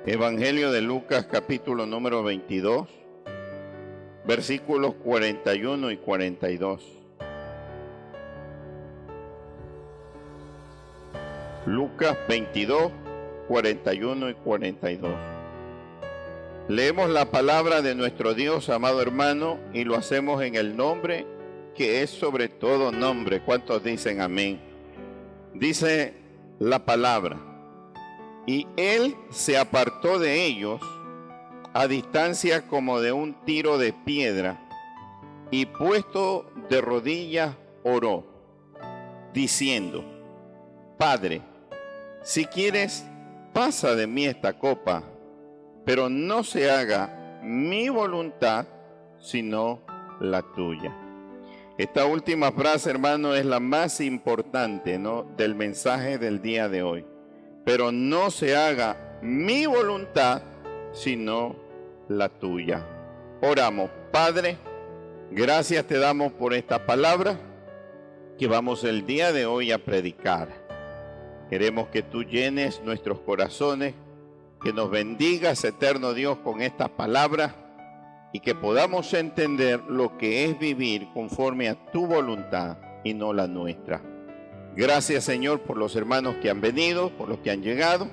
Evangelio de Lucas, capítulo número 22, versículos 41 y 42. Lucas 22, 41 y 42. Leemos la palabra de nuestro Dios, amado hermano, y lo hacemos en el nombre que es sobre todo nombre. ¿Cuántos dicen amén? Dice la palabra: y él se apartó de ellos a distancia como de un tiro de piedra, y puesto de rodillas oró, diciendo: Padre, si quieres, pasa de mí esta copa, pero no se haga mi voluntad, sino la tuya. Esta última frase, hermano, es la más importante, ¿no?, del mensaje del día de hoy. Pero no se haga mi voluntad, sino la tuya. Oramos. Padre, gracias te damos por esta palabra que vamos el día de hoy a predicar. Queremos que tú llenes nuestros corazones, que nos bendigas, eterno Dios, con esta palabra y que podamos entender lo que es vivir conforme a tu voluntad y no la nuestra. Gracias, Señor, por los hermanos que han venido, por los que han llegado,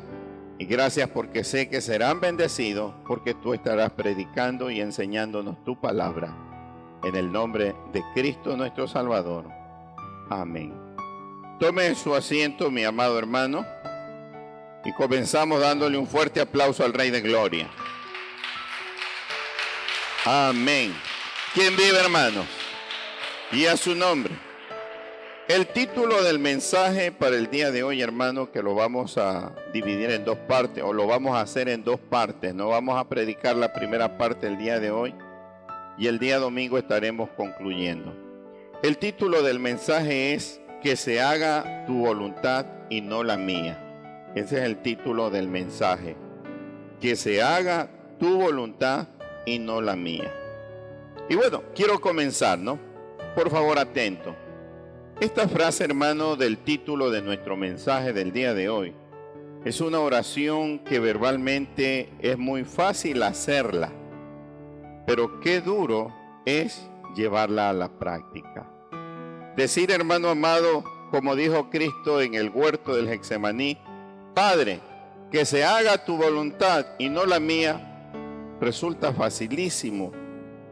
y gracias porque sé que serán bendecidos, porque tú estarás predicando y enseñándonos tu palabra. En el nombre de Cristo nuestro Salvador. Amén. Tome su asiento, mi amado hermano, y comenzamos dándole un fuerte aplauso al Rey de Gloria. Amén. ¿Quién vive, hermanos? Y a su nombre. El título del mensaje para el día de hoy, hermano, que lo vamos a dividir en dos partes, o lo vamos a hacer en dos partes. No vamos a predicar la primera parte el día de hoy y el día domingo estaremos concluyendo. El título del mensaje es: que se haga tu voluntad y no la mía. Ese es el título del mensaje. Que se haga tu voluntad y no la mía. Y bueno, quiero comenzar, ¿no? Por favor, atento. Esta frase, hermano, del título de nuestro mensaje del día de hoy, es una oración que verbalmente es muy fácil hacerla, pero qué duro es llevarla a la práctica. Decir, hermano amado, como dijo Cristo en el huerto del Getsemaní: Padre, que se haga tu voluntad y no la mía, resulta facilísimo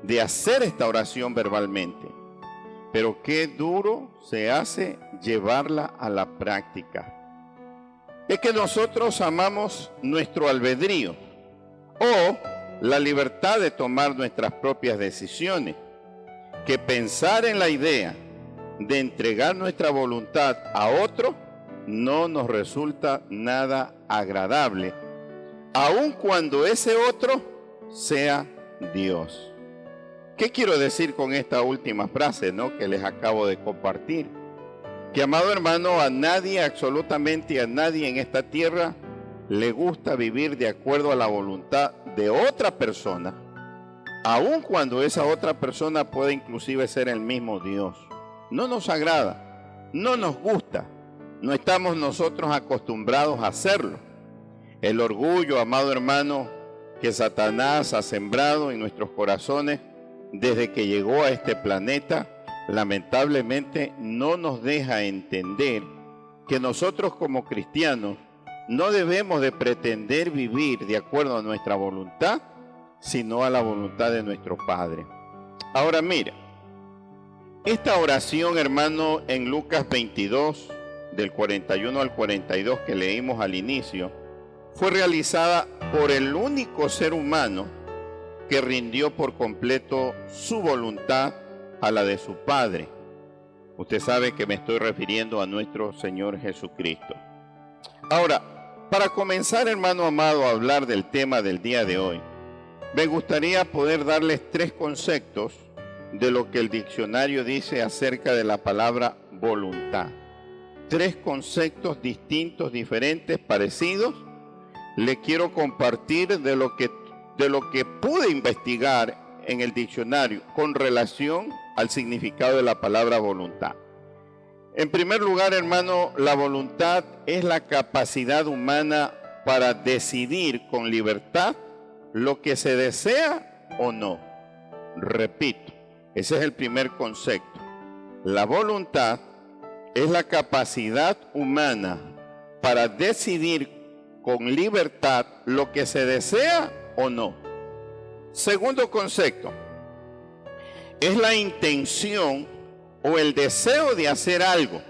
de hacer esta oración verbalmente. Pero qué duro se hace llevarla a la práctica. Es que nosotros amamos nuestro albedrío o la libertad de tomar nuestras propias decisiones, que pensar en la idea de entregar nuestra voluntad a otro no nos resulta nada agradable, aun cuando ese otro sea Dios. ¿Qué quiero decir con esta última frase, ¿no?, que les acabo de compartir? Que, amado hermano, a nadie, absolutamente a nadie en esta tierra, le gusta vivir de acuerdo a la voluntad de otra persona, aun cuando esa otra persona puede inclusive ser el mismo Dios. No nos agrada, no nos gusta, no estamos nosotros acostumbrados a hacerlo. El orgullo, amado hermano, que Satanás ha sembrado en nuestros corazones desde que llegó a este planeta, lamentablemente no nos deja entender que nosotros como cristianos no debemos de pretender vivir de acuerdo a nuestra voluntad, sino a la voluntad de nuestro Padre. Ahora mira, esta oración, hermano, en Lucas 22, del 41 al 42 que leímos al inicio, fue realizada por el único ser humano que rindió por completo su voluntad a la de su Padre. Usted sabe que me estoy refiriendo a nuestro Señor Jesucristo. Ahora, para comenzar, hermano amado, a hablar del tema del día de hoy, me gustaría poder darles tres conceptos de lo que el diccionario dice acerca de la palabra voluntad. Tres conceptos distintos, diferentes, parecidos. Le quiero compartir de lo que pude investigar en el diccionario con relación al significado de la palabra voluntad. En primer lugar, hermano, la voluntad es la capacidad humana para decidir con libertad lo que se desea o no. Repito, ese es el primer concepto. La voluntad es la capacidad humana para decidir con libertad lo que se desea o no. Segundo concepto, es la intención o el deseo de hacer algo.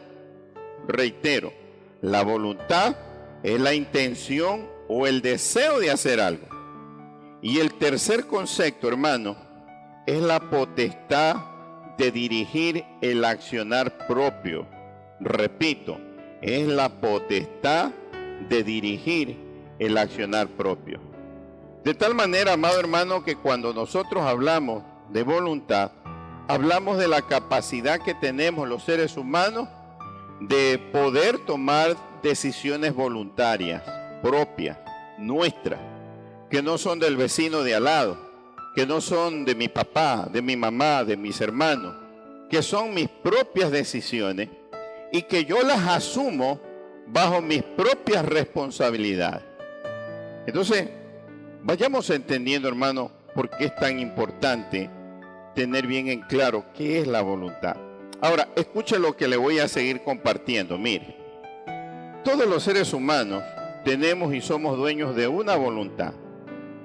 Reitero, la voluntad es la intención o el deseo de hacer algo. Y el tercer concepto, hermano, es la potestad de dirigir el accionar propio. Repito, es la potestad de dirigir el accionar propio. De tal manera, amado hermano, que cuando nosotros hablamos de voluntad, hablamos de la capacidad que tenemos los seres humanos de poder tomar decisiones voluntarias, propias, nuestras, que no son del vecino de al lado, que no son de mi papá, de mi mamá, de mis hermanos, que son mis propias decisiones y que yo las asumo bajo mis propias responsabilidades. Entonces, vayamos entendiendo, hermano, por qué es tan importante tener bien en claro qué es la voluntad. Ahora, escuche lo que le voy a seguir compartiendo. Mire, todos los seres humanos tenemos y somos dueños de una voluntad.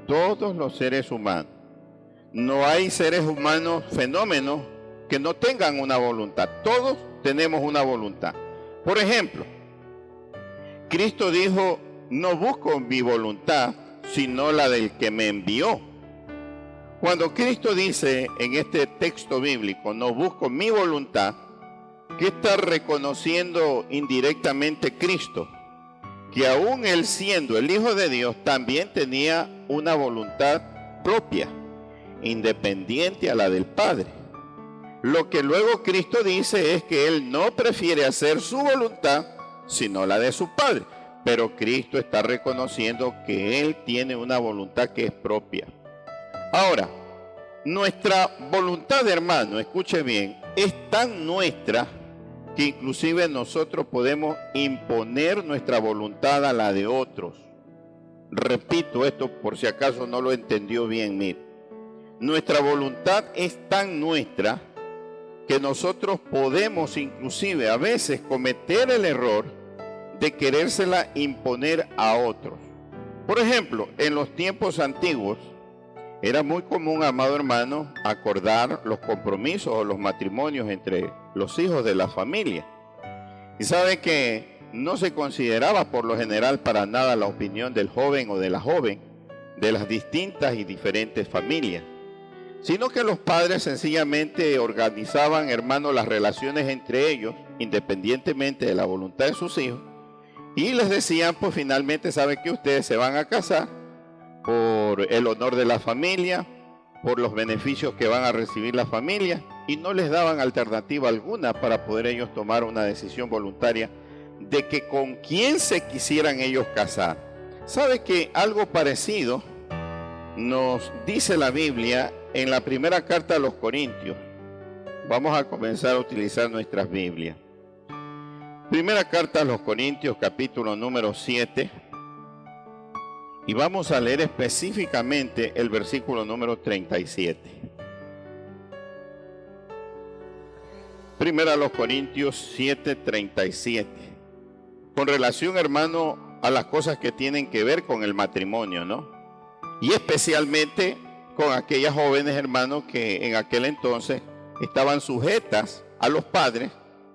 Todos los seres humanos. No hay seres humanos, fenómenos, que no tengan una voluntad. Todos tenemos una voluntad. Por ejemplo, Cristo dijo, no busco mi voluntad, sino la del que me envió. Cuando Cristo dice en este texto bíblico, no busco mi voluntad, ¿qué está reconociendo indirectamente Cristo? Que aún él siendo el Hijo de Dios, también tenía una voluntad propia, independiente a la del Padre. Lo que luego Cristo dice es que él no prefiere hacer su voluntad, sino la de su Padre. Pero Cristo está reconociendo que él tiene una voluntad que es propia. Ahora, nuestra voluntad, hermano, escuche bien, es tan nuestra que inclusive nosotros podemos imponer nuestra voluntad a la de otros. Repito esto por si acaso no lo entendió bien, mire. Nuestra voluntad es tan nuestra que nosotros podemos inclusive a veces cometer el error de querérsela imponer a otros. Por ejemplo, en los tiempos antiguos era muy común, amado hermano, acordar los compromisos o los matrimonios entre los hijos de la familia. Y sabe que no se consideraba por lo general para nada la opinión del joven o de la joven de las distintas y diferentes familias, sino que los padres sencillamente organizaban, hermano, las relaciones entre ellos, independientemente de la voluntad de sus hijos, y les decían, pues finalmente, ¿sabe que ustedes se van a casar por el honor de la familia, por los beneficios que van a recibir la familia? Y no les daban alternativa alguna para poder ellos tomar una decisión voluntaria de que con quién se quisieran ellos casar. ¿Sabe que algo parecido nos dice la Biblia en la primera carta a los Corintios? Vamos a comenzar a utilizar nuestras Biblias. Primera carta a los Corintios, capítulo número 7. Y vamos a leer específicamente el versículo número 37. Primera a los Corintios 7:37. Con relación, hermano, a las cosas que tienen que ver con el matrimonio, ¿no? Y especialmente con aquellas jóvenes, hermanos, que en aquel entonces estaban sujetas a los padres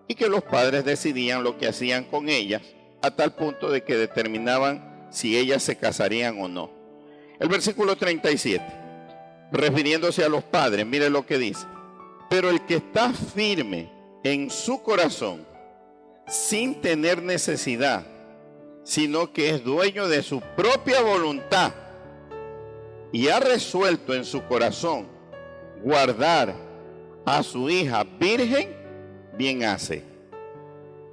y que los padres decidían lo que hacían con ellas a tal punto de que determinaban si ellas se casarían o no. El versículo 37, refiriéndose a los padres, mire lo que dice. Pero el que está firme en su corazón, sin tener necesidad, sino que es dueño de su propia voluntad y ha resuelto en su corazón guardar a su hija virgen, bien hace.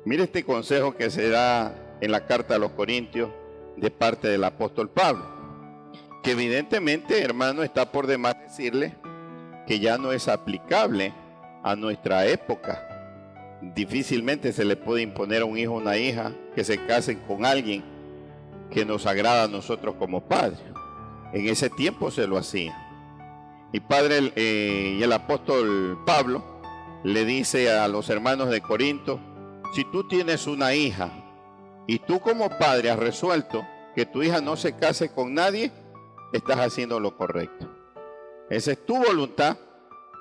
Mire este consejo que se da en la carta a los Corintios de parte del apóstol Pablo, que evidentemente, hermano, está por demás decirle que ya no es aplicable a nuestra época. Difícilmente se le puede imponer a un hijo o una hija que se casen con alguien que nos agrada a nosotros como padres. En ese tiempo se lo hacía. Y el apóstol Pablo le dice a los hermanos de Corinto: si tú tienes una hija y tú como padre has resuelto que tu hija no se case con nadie, estás haciendo lo correcto. Esa es tu voluntad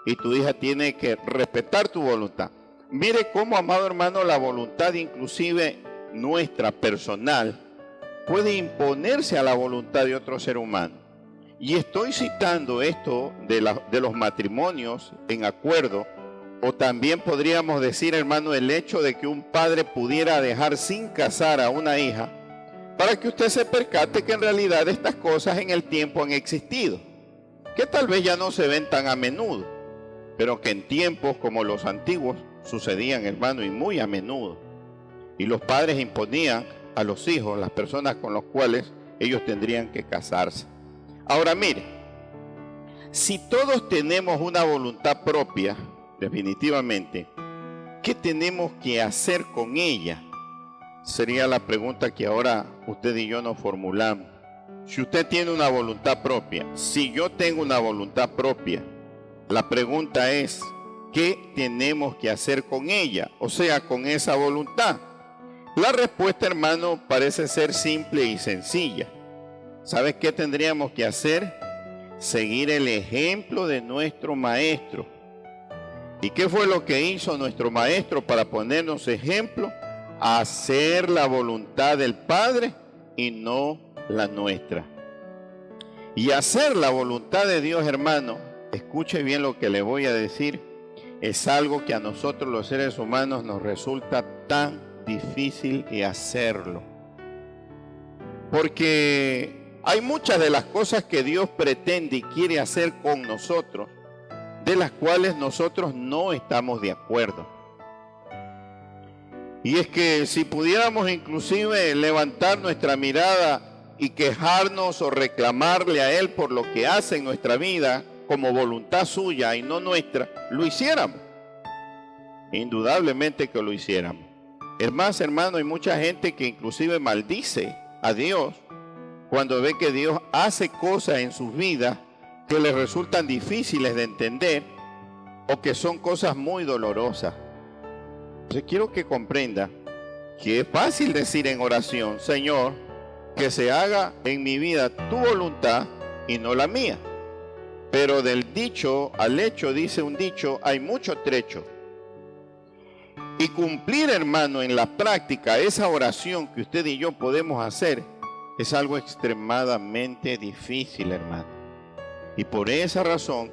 y tu hija tiene que respetar tu voluntad. Mire cómo, amado hermano, la voluntad inclusive nuestra personal puede imponerse a la voluntad de otro ser humano. Y estoy citando esto de los matrimonios en acuerdo, o también podríamos decir, hermano, el hecho de que un padre pudiera dejar sin casar a una hija, para que usted se percate que en realidad estas cosas en el tiempo han existido, que tal vez ya no se ven tan a menudo, pero que en tiempos como los antiguos sucedían, hermano, y muy a menudo. Y los padres imponían a los hijos, las personas con las cuales ellos tendrían que casarse. Ahora mire, si todos tenemos una voluntad propia, definitivamente, ¿qué tenemos que hacer con ella? Sería la pregunta que ahora usted y yo nos formulamos. Si usted tiene una voluntad propia, si yo tengo una voluntad propia, la pregunta es, ¿qué tenemos que hacer con ella? O sea, con esa voluntad. La respuesta, hermano, parece ser simple y sencilla. ¿Sabes qué tendríamos que hacer? Seguir el ejemplo de nuestro maestro. ¿Y qué fue lo que hizo nuestro maestro para ponernos ejemplo? Hacer la voluntad del Padre y no la nuestra. Y hacer la voluntad de Dios, hermano, escuche bien lo que le voy a decir, es algo que a nosotros los seres humanos nos resulta tan difícil de hacerlo. Porque hay muchas de las cosas que Dios pretende y quiere hacer con nosotros, de las cuales nosotros no estamos de acuerdo. Y es que si pudiéramos inclusive levantar nuestra mirada y quejarnos o reclamarle a Él por lo que hace en nuestra vida como voluntad suya y no nuestra, lo hiciéramos. Indudablemente que lo hiciéramos. Es más, hermano, hay mucha gente que inclusive maldice a Dios cuando ve que Dios hace cosas en sus vidas que les resultan difíciles de entender o que son cosas muy dolorosas. Entonces quiero que comprenda que es fácil decir en oración: Señor, que se haga en mi vida tu voluntad y no la mía. Pero del dicho al hecho, dice un dicho, hay mucho trecho. Y cumplir, hermano, en la práctica esa oración que usted y yo podemos hacer es algo extremadamente difícil, hermano. Y por esa razón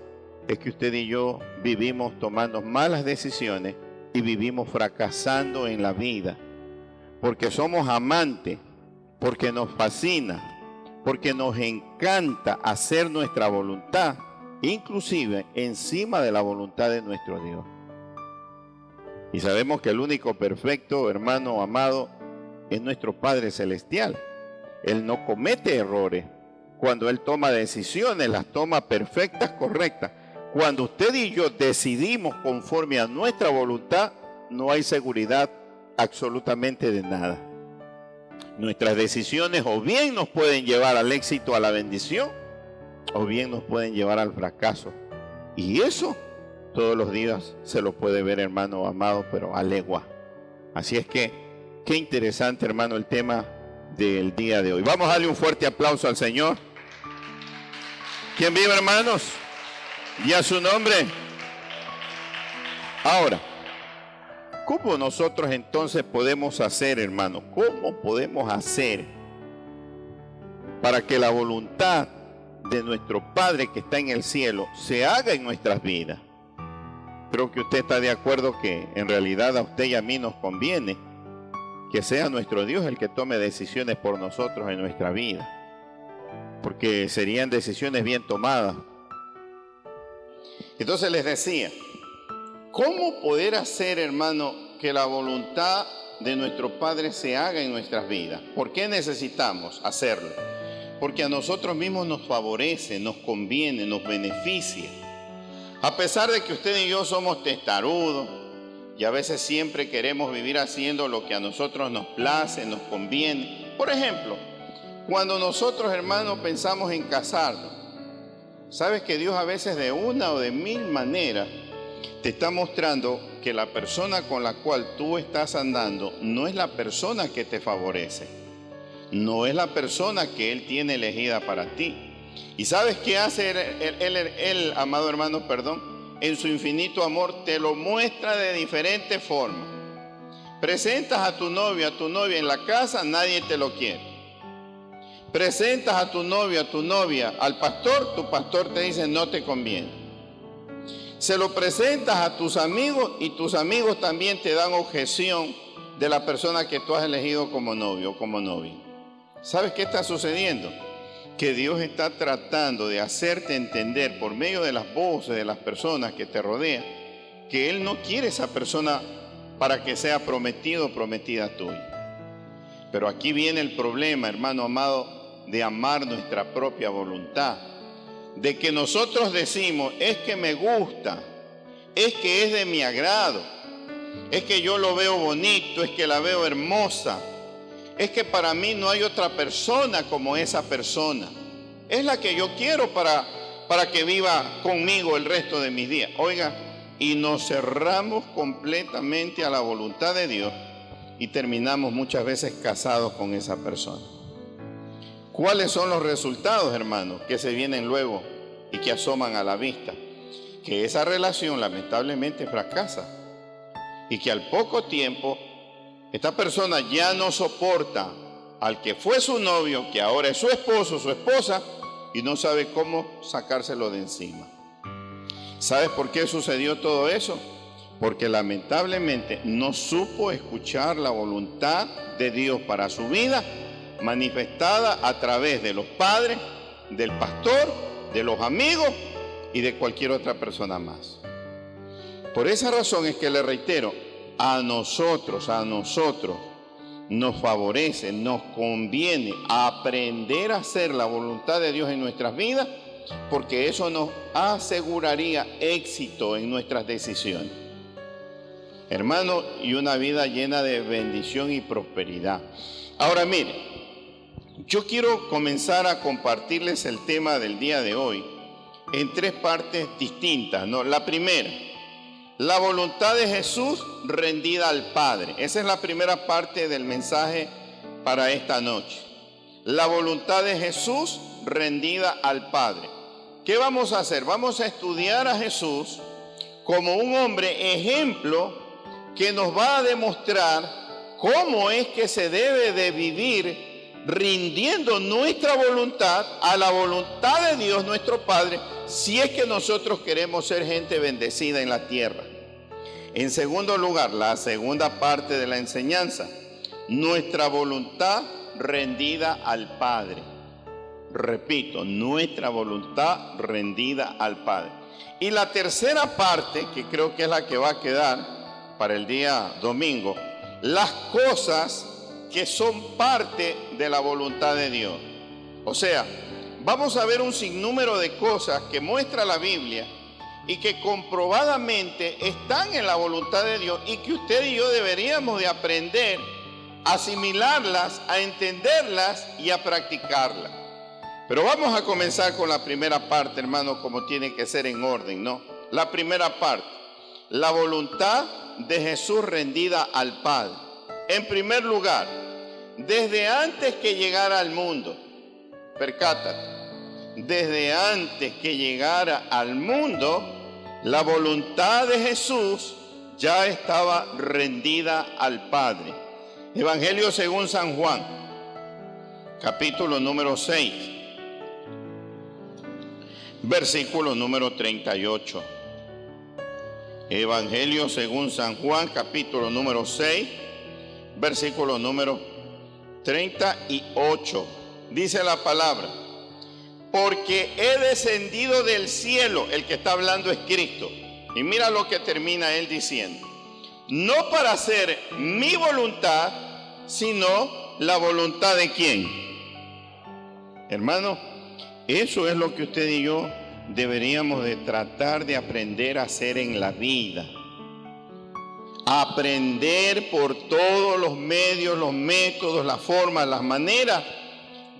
es que usted y yo vivimos tomando malas decisiones y vivimos fracasando en la vida. Porque somos amantes, porque nos fascina, porque nos encanta hacer nuestra voluntad, inclusive encima de la voluntad de nuestro Dios. Y sabemos que el único perfecto, hermano amado, es nuestro Padre Celestial. Él no comete errores. Cuando Él toma decisiones, las toma perfectas, correctas. Cuando usted y yo decidimos conforme a nuestra voluntad, no hay seguridad absolutamente de nada. Nuestras decisiones o bien nos pueden llevar al éxito, a la bendición, o bien nos pueden llevar al fracaso. Y eso todos los días se lo puede ver, hermano amado, pero a legua. Así es que, qué interesante, hermano, el tema del día de hoy. Vamos a darle un fuerte aplauso al Señor. ¿Quién vive, hermanos? Y a su nombre. Ahora, ¿cómo nosotros entonces podemos hacer, hermano? ¿Cómo podemos hacer para que la voluntad de nuestro Padre que está en el cielo se haga en nuestras vidas? Creo que usted está de acuerdo que en realidad a usted y a mí nos conviene que sea nuestro Dios el que tome decisiones por nosotros en nuestra vida, porque serían decisiones bien tomadas. Entonces les decía, ¿cómo poder hacer, hermano, que la voluntad de nuestro Padre se haga en nuestras vidas? ¿Por qué necesitamos hacerlo? Porque a nosotros mismos nos favorece, nos conviene, nos beneficia. A pesar de que usted y yo somos testarudos y a veces siempre queremos vivir haciendo lo que a nosotros nos place, nos conviene. Por ejemplo, Cuando nosotros, hermanos, pensamos en casarnos, sabes que Dios a veces de una o de mil maneras te está mostrando que la persona con la cual tú estás andando no es la persona que te favorece, no es la persona que Él tiene elegida para ti. ¿Y sabes qué hace Él, amado hermano, en su infinito amor te lo muestra de diferentes formas? Presentas a tu novia en la casa, nadie te lo quiere. Presentas a tu novia al pastor, tu pastor te dice no te conviene. Se lo presentas a tus amigos y tus amigos también te dan objeción de la persona que tú has elegido como novio o como novia. ¿Sabes qué está sucediendo? Que Dios está tratando de hacerte entender por medio de las voces de las personas que te rodean que Él no quiere esa persona para que sea prometido o prometida tuya. Pero aquí viene el problema, hermano amado, de amar nuestra propia voluntad, de que nosotros decimos, es que me gusta, es que es de mi agrado, es que yo lo veo bonito, es que la veo hermosa, es que para mí no hay otra persona como esa persona, es la que yo quiero para que viva conmigo el resto de mis días. Oiga, y nos cerramos completamente a la voluntad de Dios y terminamos muchas veces casados con esa persona. ¿Cuáles son los resultados, hermanos, que se vienen luego y que asoman a la vista? Que esa relación lamentablemente fracasa y que al poco tiempo esta persona ya no soporta al que fue su novio, que ahora es su esposo, su esposa, y no sabe cómo sacárselo de encima. ¿Sabes por qué sucedió todo eso? Porque lamentablemente no supo escuchar la voluntad de Dios para su vida, manifestada a través de los padres, del pastor, de los amigos y de cualquier otra persona más. Por esa razón es que le reitero, a nosotros nos favorece, nos conviene aprender a hacer la voluntad de Dios en nuestras vidas, porque eso nos aseguraría éxito en nuestras decisiones. Hermano, y una vida llena de bendición y prosperidad. Ahora mire, yo quiero comenzar a compartirles el tema del día de hoy en tres partes distintas, ¿no? La primera, la voluntad de Jesús rendida al Padre. Esa es la primera parte del mensaje para esta noche. La voluntad de Jesús rendida al Padre. ¿Qué vamos a hacer? Vamos a estudiar a Jesús como un hombre ejemplo que nos va a demostrar cómo es que se debe de vivir rindiendo nuestra voluntad a la voluntad de Dios nuestro Padre, si es que nosotros queremos ser gente bendecida en la tierra. En segundo lugar, la segunda parte de la enseñanza, nuestra voluntad rendida al Padre. Repito, nuestra voluntad rendida al Padre. Y la tercera parte, que creo que es la que va a quedar para el día domingo, las cosas que son parte de la voluntad de Dios. O sea, vamos a ver un sinnúmero de cosas que muestra la Biblia y que comprobadamente están en la voluntad de Dios y que usted y yo deberíamos de aprender a asimilarlas, a entenderlas y a practicarlas. Pero vamos a comenzar con la primera parte, hermano, como tiene que ser en orden, ¿no? La primera parte, la voluntad de Jesús rendida al Padre. En primer lugar, desde antes que llegara al mundo, percátate, desde antes que llegara al mundo, la voluntad de Jesús ya estaba rendida al Padre. Evangelio según San Juan, capítulo número 6, versículo número 38. Evangelio según San Juan, capítulo número 6, versículo número 38. Dice la palabra: porque he descendido del cielo. El que está hablando es Cristo. Y mira lo que termina él diciendo: no para hacer mi voluntad, sino la voluntad de ¿quién? Hermano, eso es lo que usted y yo deberíamos de tratar de aprender a hacer en la vida. Aprender por todos los medios, los métodos, las formas, las maneras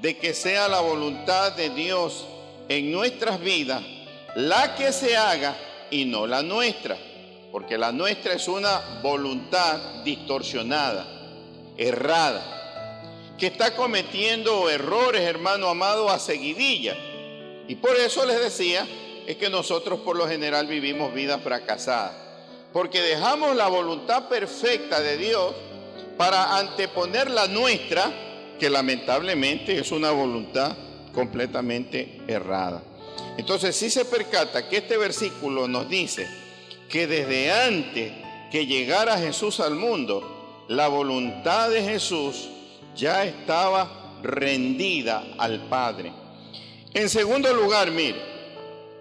de que sea la voluntad de Dios en nuestras vidas la que se haga y no la nuestra, porque la nuestra es una voluntad distorsionada, errada, que está cometiendo errores, hermano amado, a seguidilla. Y por eso les decía, es que nosotros por lo general vivimos vidas fracasadas, porque dejamos la voluntad perfecta de Dios para anteponer la nuestra, que lamentablemente es una voluntad completamente errada. Entonces, si se percata que este versículo nos dice que desde antes que llegara Jesús al mundo, la voluntad de Jesús ya estaba rendida al Padre. En segundo lugar, mire,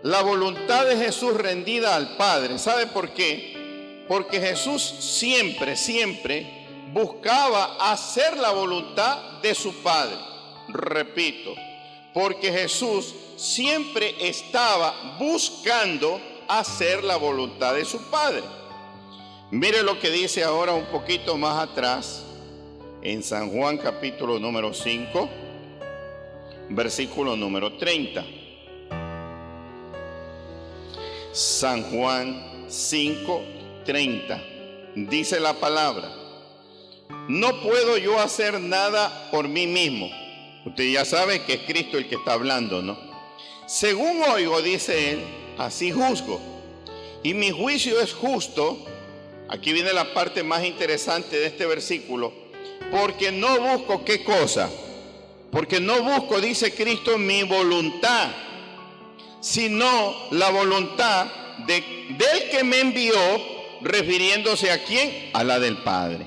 la voluntad de Jesús rendida al Padre. ¿Sabe por qué? Porque Jesús siempre buscaba hacer la voluntad de su Padre. Repito, porque Jesús siempre estaba buscando hacer la voluntad de su Padre. Mire lo que dice ahora un poquito más atrás, en San Juan capítulo número 5, versículo número 30. San Juan 5, 30. Dice la palabra: no puedo yo hacer nada por mí mismo. Usted ya sabe que es Cristo el que está hablando, ¿no? Según oigo, dice él, así juzgo. Y mi juicio es justo. Aquí viene la parte más interesante de este versículo. Porque no busco, ¿qué cosa? Porque no busco, dice Cristo, mi voluntad, sino la voluntad del que me envió, refiriéndose a quién, a la del Padre.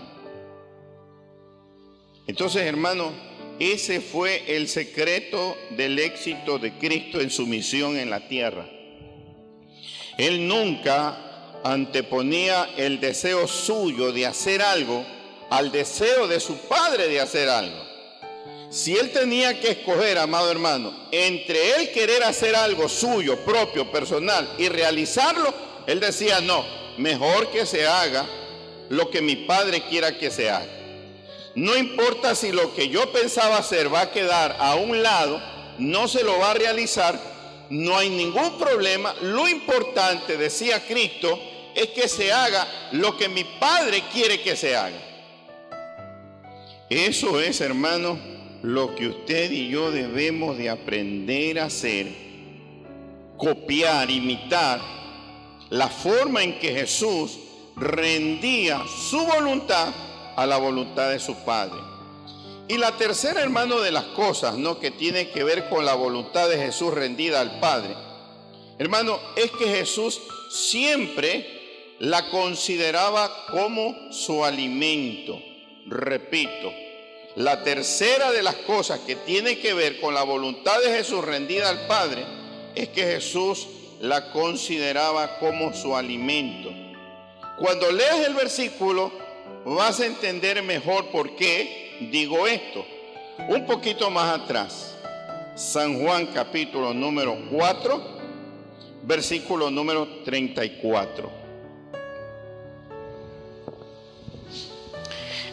Entonces, hermano, ese fue el secreto del éxito de Cristo en su misión en la tierra. Él nunca anteponía el deseo suyo de hacer algo al deseo de su Padre de hacer algo. Si él tenía que escoger, amado hermano, entre él querer hacer algo suyo, propio, personal y realizarlo, él decía: no, mejor que se haga lo que mi Padre quiera que se haga. No importa si lo que yo pensaba hacer va a quedar a un lado, no se lo va a realizar, no hay ningún problema. Lo importante, decía Cristo, es que se haga lo que mi Padre quiere que se haga. Eso es, hermano, lo que usted y yo debemos de aprender a hacer, copiar, imitar la forma en que Jesús rendía su voluntad a la voluntad de su Padre. Y la tercera, hermano, de las cosas, ¿no?, que tiene que ver con la voluntad de Jesús rendida al Padre, hermano, es que Jesús siempre la consideraba como su alimento. Repito, la tercera de las cosas que tiene que ver con la voluntad de Jesús rendida al Padre es que Jesús la consideraba como su alimento. Cuando leas el versículo vas a entender mejor por qué digo esto. Un poquito más atrás, San Juan capítulo número 4, versículo número 34.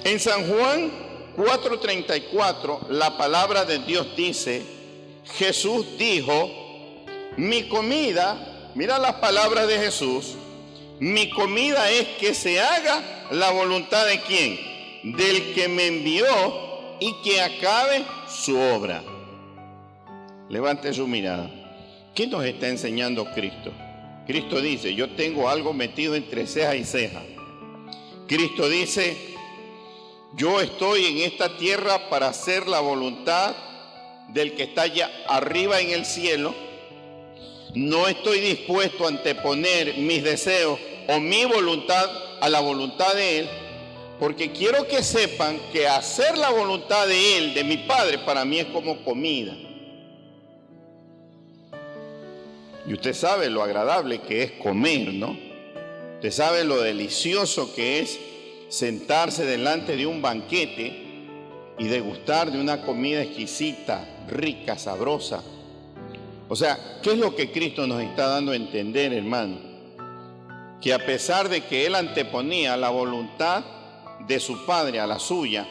En San Juan 4:34, la palabra de Dios dice: Jesús dijo, mi comida, mira las palabras de Jesús, mi comida es que se haga la voluntad de ¿quién? Del que me envió, y que acabe su obra. Levante su mirada. ¿Qué nos está enseñando Cristo? Cristo dice: yo tengo algo metido entre ceja y ceja. Cristo dice: yo estoy en esta tierra para hacer la voluntad del que está allá arriba en el cielo. No estoy dispuesto a anteponer mis deseos o mi voluntad a la voluntad de Él, porque quiero que sepan que hacer la voluntad de Él, de mi Padre, para mí es como comida. Y usted sabe lo agradable que es comer, ¿no? Usted sabe lo delicioso que es sentarse delante de un banquete y degustar de una comida exquisita, rica, sabrosa. O sea, ¿qué es lo que Cristo nos está dando a entender, hermano? Que a pesar de que Él anteponía la voluntad de su Padre a la suya,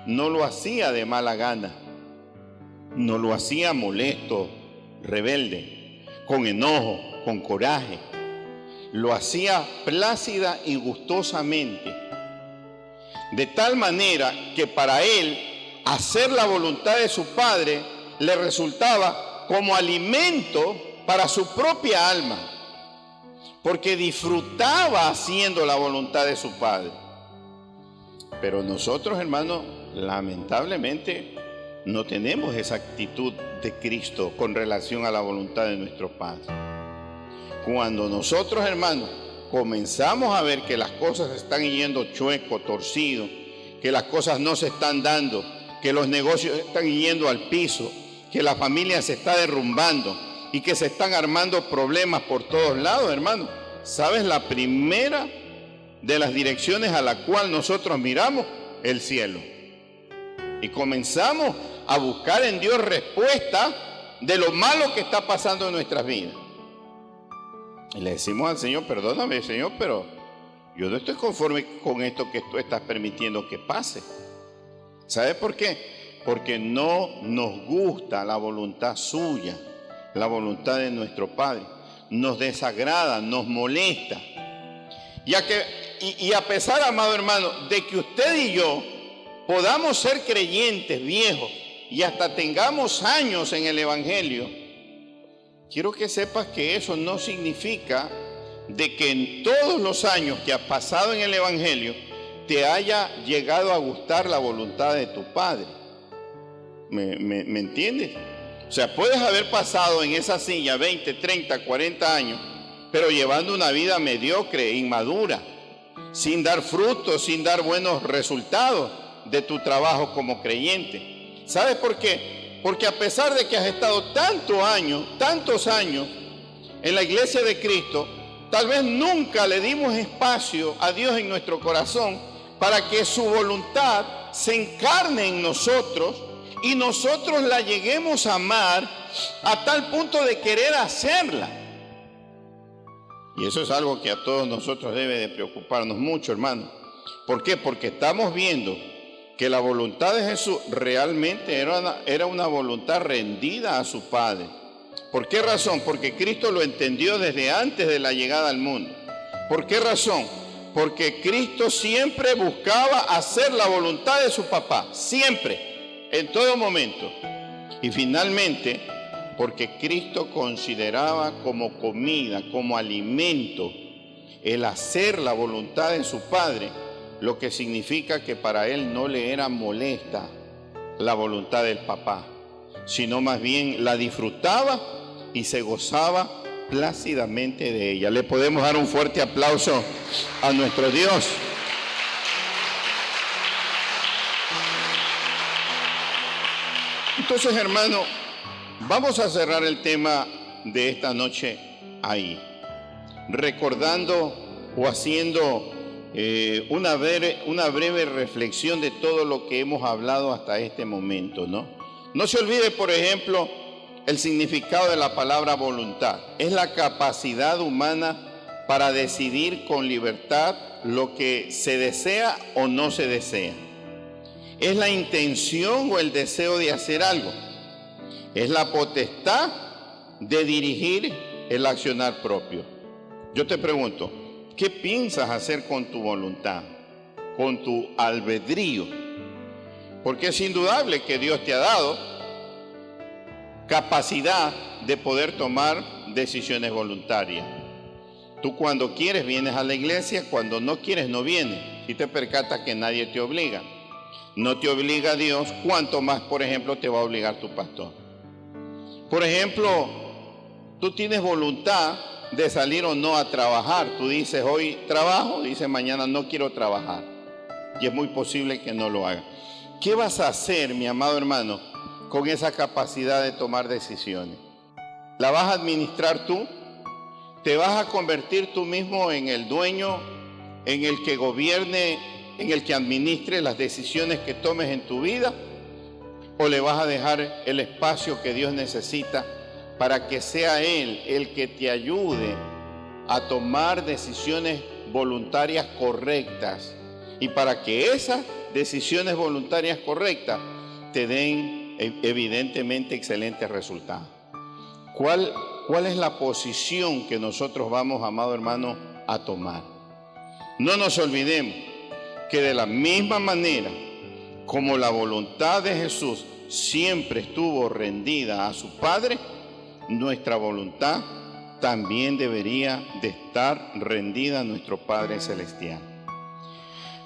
no lo hacía de mala gana. No lo hacía molesto, rebelde, con enojo, con coraje. Lo hacía plácida y gustosamente. De tal manera que para él hacer la voluntad de su Padre le resultaba como alimento para su propia alma, porque disfrutaba haciendo la voluntad de su Padre. Pero nosotros, hermanos, lamentablemente no tenemos esa actitud de Cristo con relación a la voluntad de nuestro Padre. Cuando nosotros, hermanos, comenzamos a ver que las cosas están yendo chueco, torcido, que las cosas no se están dando, que los negocios están yendo al piso, que la familia se está derrumbando y que se están armando problemas por todos lados, hermanos. ¿Sabes la primera de las direcciones a la cual nosotros miramos? El cielo. Y comenzamos a buscar en Dios respuesta de lo malo que está pasando en nuestras vidas. Y le decimos al Señor: perdóname, Señor, pero yo no estoy conforme con esto que tú estás permitiendo que pase. ¿Sabe por qué? Porque no nos gusta la voluntad suya, la voluntad de nuestro Padre. Nos desagrada, nos molesta. Y a pesar, amado hermano, de que usted y yo podamos ser creyentes viejos y hasta tengamos años en el Evangelio, quiero que sepas que eso no significa de que en todos los años que has pasado en el Evangelio te haya llegado a gustar la voluntad de tu Padre. ¿Me entiendes? O sea, puedes haber pasado en esa silla 20, 30, 40 años, pero llevando una vida mediocre, inmadura, sin dar frutos, sin dar buenos resultados de tu trabajo como creyente. ¿Sabes por qué? Porque a pesar de que has estado tantos años en la iglesia de Cristo, tal vez nunca le dimos espacio a Dios en nuestro corazón para que su voluntad se encarne en nosotros y nosotros la lleguemos a amar a tal punto de querer hacerla. Y eso es algo que a todos nosotros debe de preocuparnos mucho, hermano. ¿Por qué? Porque estamos viendo que la voluntad de Jesús realmente era una voluntad rendida a su Padre. ¿Por qué razón? Porque Cristo lo entendió desde antes de la llegada al mundo. ¿Por qué razón? Porque Cristo siempre buscaba hacer la voluntad de su papá, siempre, en todo momento. Y finalmente, porque Cristo consideraba como comida, como alimento, el hacer la voluntad de su Padre, lo que significa que para él no le era molesta la voluntad del papá, sino más bien la disfrutaba y se gozaba plácidamente de ella. Le podemos dar un fuerte aplauso a nuestro Dios. Entonces, hermano, vamos a cerrar el tema de esta noche ahí, recordando o haciendo una breve reflexión de todo lo que hemos hablado hasta este momento, ¿no? No se olvide, por ejemplo, el significado de la palabra voluntad. Es la capacidad humana para decidir con libertad lo que se desea o no se desea. Es la intención o el deseo de hacer algo. Es la potestad de dirigir el accionar propio. Yo te pregunto, ¿qué piensas hacer con tu voluntad, con tu albedrío? Porque es indudable que Dios te ha dado capacidad de poder tomar decisiones voluntarias. Tú cuando quieres vienes a la iglesia, cuando no quieres no vienes. Y te percatas que nadie te obliga. No te obliga Dios, cuánto más, por ejemplo, te va a obligar tu pastor. Por ejemplo, tú tienes voluntad de salir o no a trabajar. Tú dices, hoy trabajo, dices, mañana no quiero trabajar. Y es muy posible que no lo haga. ¿Qué vas a hacer, mi amado hermano, con esa capacidad de tomar decisiones? ¿La vas a administrar tú? ¿Te vas a convertir tú mismo en el dueño, en el que gobierne, en el que administre las decisiones que tomes en tu vida? ¿O le vas a dejar el espacio que Dios necesita para que sea Él el que te ayude a tomar decisiones voluntarias correctas y para que esas decisiones voluntarias correctas te den evidentemente excelentes resultados. ¿Cuál es la posición que nosotros vamos, amado hermano, a tomar? No nos olvidemos que de la misma manera como la voluntad de Jesús siempre estuvo rendida a su Padre, nuestra voluntad también debería de estar rendida a nuestro Padre Celestial.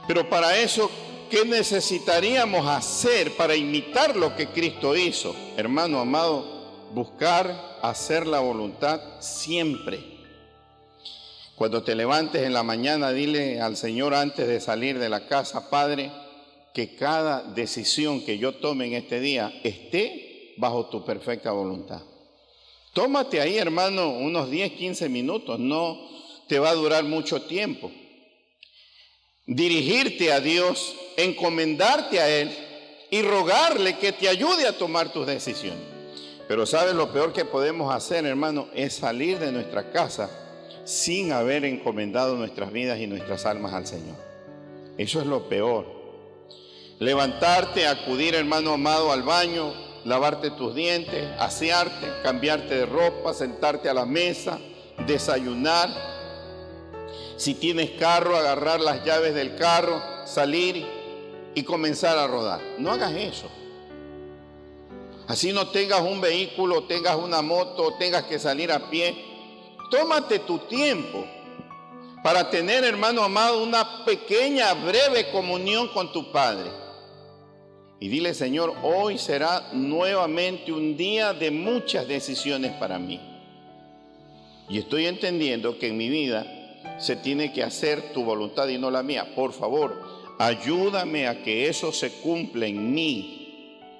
Pero para eso, ¿qué necesitaríamos hacer para imitar lo que Cristo hizo? Hermano amado, buscar hacer la voluntad siempre. Cuando te levantes en la mañana, dile al Señor antes de salir de la casa: Padre, que cada decisión que yo tome en este día esté bajo tu perfecta voluntad. Tómate ahí, hermano, unos 10, 15 minutos, no te va a durar mucho tiempo. Dirigirte a Dios, encomendarte a Él y rogarle que te ayude a tomar tus decisiones. Pero ¿sabes lo peor que podemos hacer, hermano? Es salir de nuestra casa sin haber encomendado nuestras vidas y nuestras almas al Señor. Eso es lo peor. Levantarte, acudir, hermano amado, al baño, lavarte tus dientes, asearte, cambiarte de ropa, sentarte a la mesa, desayunar. Si tienes carro, agarrar las llaves del carro, salir y comenzar a rodar. No hagas eso. Así no tengas un vehículo, tengas una moto, tengas que salir a pie. Tómate tu tiempo para tener, hermano amado, una pequeña, breve comunión con tu Padre. Y dile: Señor, hoy será nuevamente un día de muchas decisiones para mí. Y estoy entendiendo que en mi vida se tiene que hacer tu voluntad y no la mía. Por favor, ayúdame a que eso se cumpla en mí.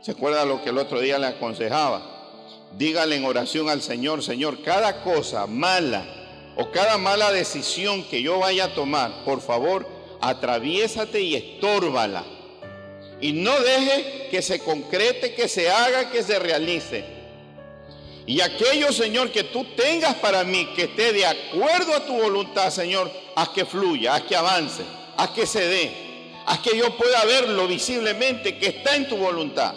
¿Se acuerda lo que el otro día le aconsejaba? Dígale en oración al Señor: Señor, cada cosa mala o cada mala decisión que yo vaya a tomar, por favor, atraviésate y estórbala. Y no deje que se concrete, que se haga, que se realice. Y aquello, Señor, que tú tengas para mí, que esté de acuerdo a tu voluntad, Señor, haz que fluya, haz que avance, haz que se dé, haz que yo pueda verlo visiblemente, que está en tu voluntad.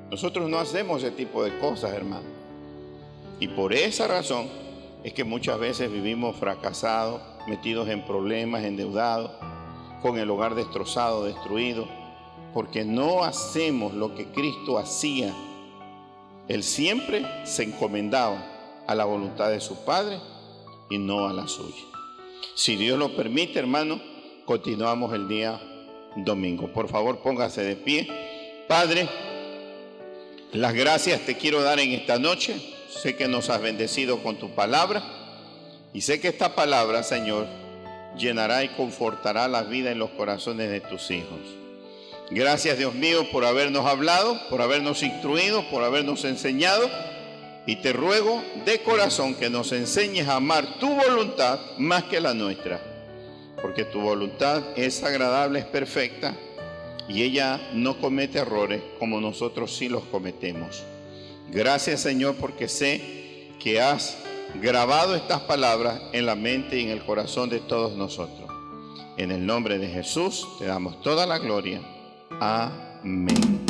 Nosotros no hacemos ese tipo de cosas, hermano. Y por esa razón es que muchas veces vivimos fracasados, metidos en problemas, endeudados, con el hogar destrozado, destruido, porque no hacemos lo que Cristo hacía. Él siempre se encomendaba a la voluntad de su Padre y no a la suya. Si Dios lo permite, hermano, continuamos el día domingo. Por favor, póngase de pie. Padre, las gracias te quiero dar en esta noche. Sé que nos has bendecido con tu palabra y sé que esta palabra, Señor, llenará y confortará la vida en los corazones de tus hijos. Gracias, Dios mío, por habernos hablado, por habernos instruido, por habernos enseñado. Y te ruego de corazón que nos enseñes a amar tu voluntad más que la nuestra. Porque tu voluntad es agradable, es perfecta. Y ella no comete errores como nosotros sí los cometemos. Gracias, Señor, porque sé que has grabado estas palabras en la mente y en el corazón de todos nosotros. En el nombre de Jesús te damos toda la gloria. Amén.